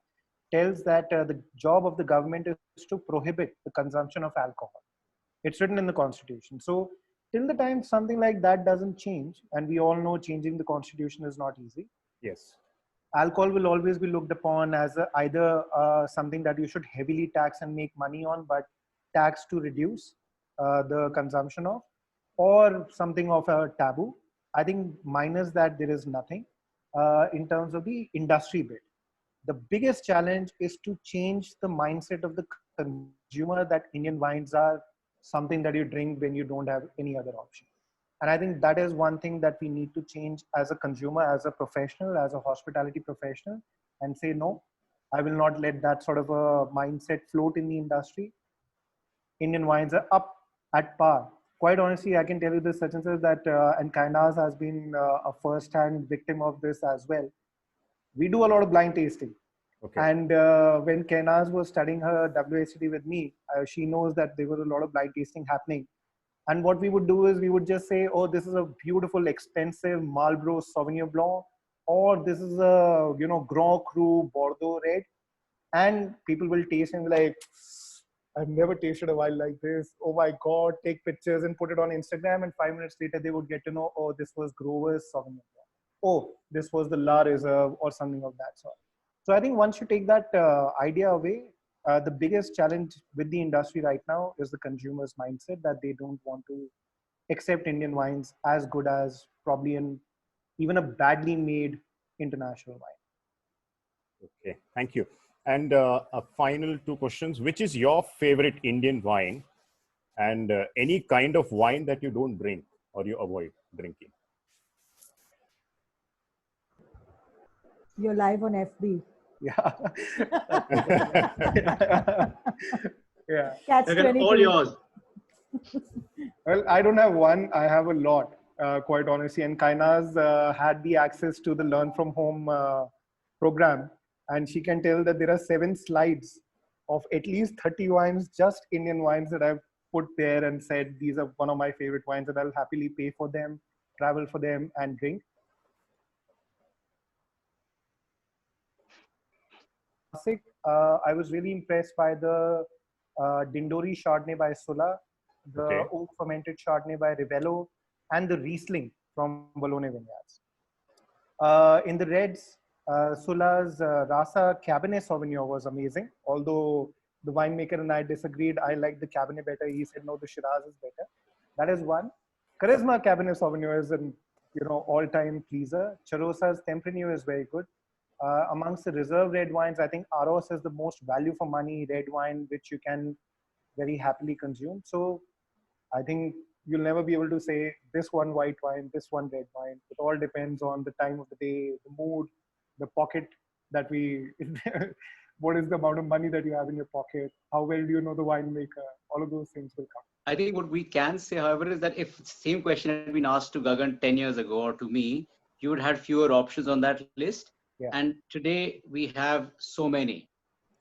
tells that the job of the government is to prohibit the consumption of alcohol. It's written in the Constitution. So till the time something like that doesn't change, and we all know changing the Constitution is not easy. Yes. Alcohol will always be looked upon as either something that you should heavily tax and make money on, but tax to reduce the consumption of, or something of a taboo. I think minus that, there is nothing in terms of the industry bit. The biggest challenge is to change the mindset of the consumer that Indian wines are something that you drink when you don't have any other option. And I think that is one thing that we need to change as a consumer, as a professional, as a hospitality professional, and say, no, I will not let that sort of a mindset float in the industry. Indian wines are up at par. Quite honestly, I can tell you this, Sachin sir, that and Kainas has been a first-hand victim of this as well. We do a lot of blind tasting. Okay. And when Kainas was studying her WSET with me, she knows that there was a lot of blind tasting happening. And what we would do is we would just say, oh, this is a beautiful, expensive Marlborough Sauvignon Blanc, or this is a, Grand Cru Bordeaux Red. And people will taste and be like, I've never tasted a wine like this. Oh my God, take pictures and put it on Instagram. And 5 minutes later, they would get to know, oh, this was Grover's Sauvignon Blanc. Oh, this was the La Reserve or something of that sort. So I think once you take that idea away, the biggest challenge with the industry right now is the consumer's mindset that they don't want to accept Indian wines as good as probably even a badly made international wine. Okay, thank you. And a final 2 questions. Which is your favorite Indian wine, and any kind of wine that you don't drink or you avoid drinking? You're live on FB. Yeah. Yeah. Catch Gagan, 22. all yours. Well, I don't have one. I have a lot, quite honestly. And Kainas had the access to the Learn From Home program. And she can tell that there are 7 slides of at least 30 wines, just Indian wines, that I've put there and said, these are one of my favorite wines, and I'll happily pay for them, travel for them, and drink. I was really impressed by the Dindori Chardonnay by Sula, the oak fermented Chardonnay by Rivello, and the Riesling from Vallonne Vineyards. In the reds, Sula's Rasa Cabernet Sauvignon was amazing. Although the winemaker and I disagreed, I liked the Cabernet better. He said, no, the Shiraz is better. That is one. KRSMA Cabernet Sauvignon is an all-time pleaser. Charosa's Tempranillo is very good. Amongst the reserve red wines, I think Aros is the most value for money red wine, which you can very happily consume. So I think you'll never be able to say this one white wine, this one red wine. It all depends on the time of the day, the mood, the pocket that what is the amount of money that you have in your pocket? How well do you know the winemaker? All of those things will come. I think what we can say, however, is that if the same question had been asked to Gagan 10 years ago or to me, you would have fewer options on that list. Yeah. And today we have so many.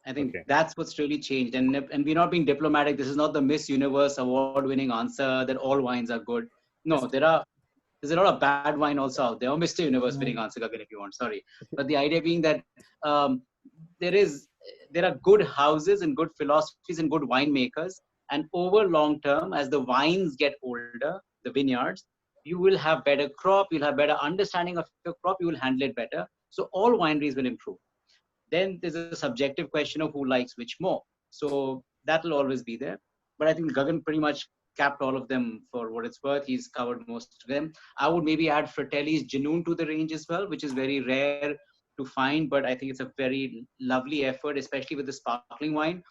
I think that's what's really changed. And we're not being diplomatic. This is not the Miss Universe award-winning answer that all wines are good. No, there's a lot of bad wine also out there. Or Mr. Universe winning answer, Gagan, if you want. Sorry. But the idea being that there are good houses and good philosophies and good winemakers. And over long term, as the wines get older, the vineyards, you will have better crop. You'll have better understanding of your crop. You will handle it better. So all wineries will improve. Then there's a subjective question of who likes which more. So that will always be there. But I think Gagan pretty much capped all of them for what it's worth. He's covered most of them. I would maybe add Fratelli's Janoon to the range as well, which is very rare to find, but I think it's a very lovely effort, especially with the sparkling wine.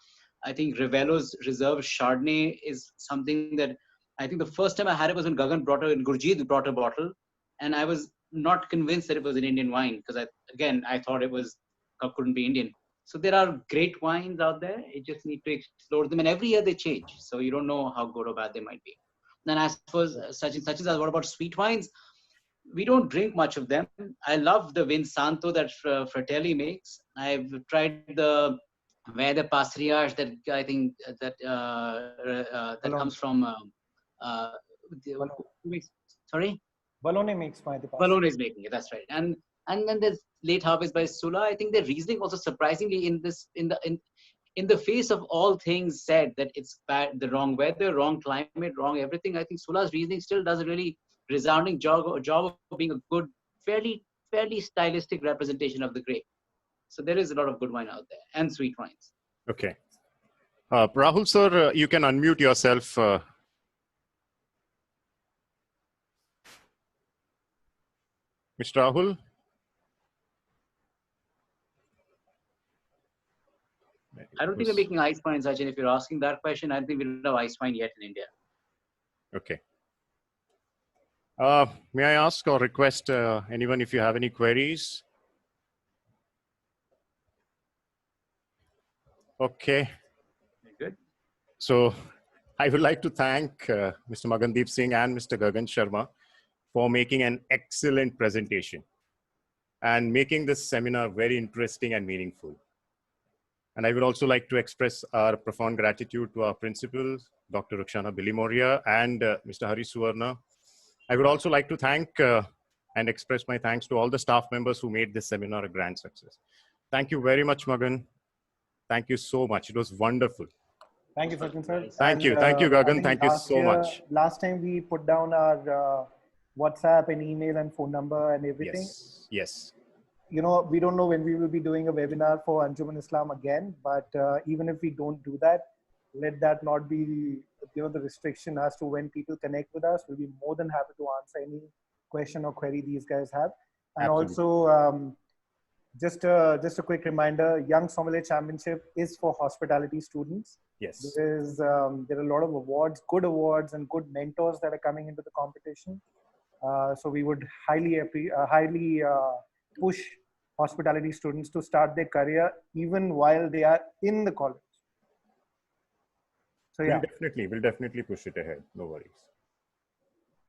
I think Rivello's Reserve Chardonnay is something that I think the first time I had it was when Gagan brought and Gurjeet brought a bottle. And I was not convinced that it was an Indian wine because I thought it couldn't be Indian. So there are great wines out there. You just need to explore them, and every year they change. So you don't know how good or bad they might be. Then as for Sachin, what about sweet wines? We don't drink much of them. I love the Vin Santo that Fratelli makes. I've tried the Veda Pasriage that I think that comes from. Sorry. Vallonne makes my Vallonne is making it. That's right. And then there's Late Harvest by Sula. I think the Riesling also surprisingly in the face of all things said that it's bad, the wrong weather, wrong climate, wrong everything. I think Sula's Riesling still does a really resounding job of being a good, fairly stylistic representation of the grape. So there is a lot of good wine out there and sweet wines. Okay. Rahul sir, you can unmute yourself. Mr. Rahul? I don't think we're making ice wine, Sachin. If you're asking that question, I don't think we don't have ice wine yet in India. Okay. May I ask or request anyone if you have any queries? Okay. Good. So I would like to thank Mr. Magandeep Singh and Mr. Gagan Sharma for making an excellent presentation and making this seminar very interesting and meaningful. And I would also like to express our profound gratitude to our principal, Dr. Rukshana Billy-MAURYA, and Mr. Hari Suvarna. I would also like to thank and express my thanks to all the staff members who made this seminar a grand success. Thank you very much, Magan. Thank you so much. It was wonderful. Thank you, Sachin sir. Thank you, Gagan. Thank you so much. Last time we put down our WhatsApp and email and phone number and everything. Yes, yes. You know, we don't know when we will be doing a webinar for Anjuman-I-Islam again, but even if we don't do that, let that not be, you know, the restriction as to when people connect with us. We'll be more than happy to answer any question or query these guys have. And Absolutely. also, just a quick reminder, Young Sommelier Championship is for hospitality students. Yes. There are a lot of awards, good awards and good mentors that are coming into the competition. So we would highly push hospitality students to start their career even while they are in the college. So yeah. We'll definitely push it ahead. No worries.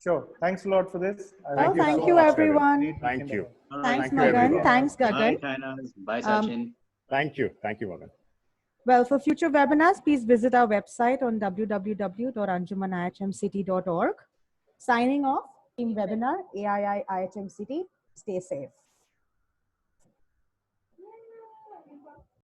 Sure. Thanks a lot for this. Thank you, everyone. Thank you. Thanks, Thank you, Magan. everyone. Thanks, Bye, Gagan. China. Bye, Sachin. Thank you. Thank you, Magan. Well, for future webinars, please visit our website on www.anjuman-ihmcity.org. Signing off, team webinar, AII IHM City. Stay safe.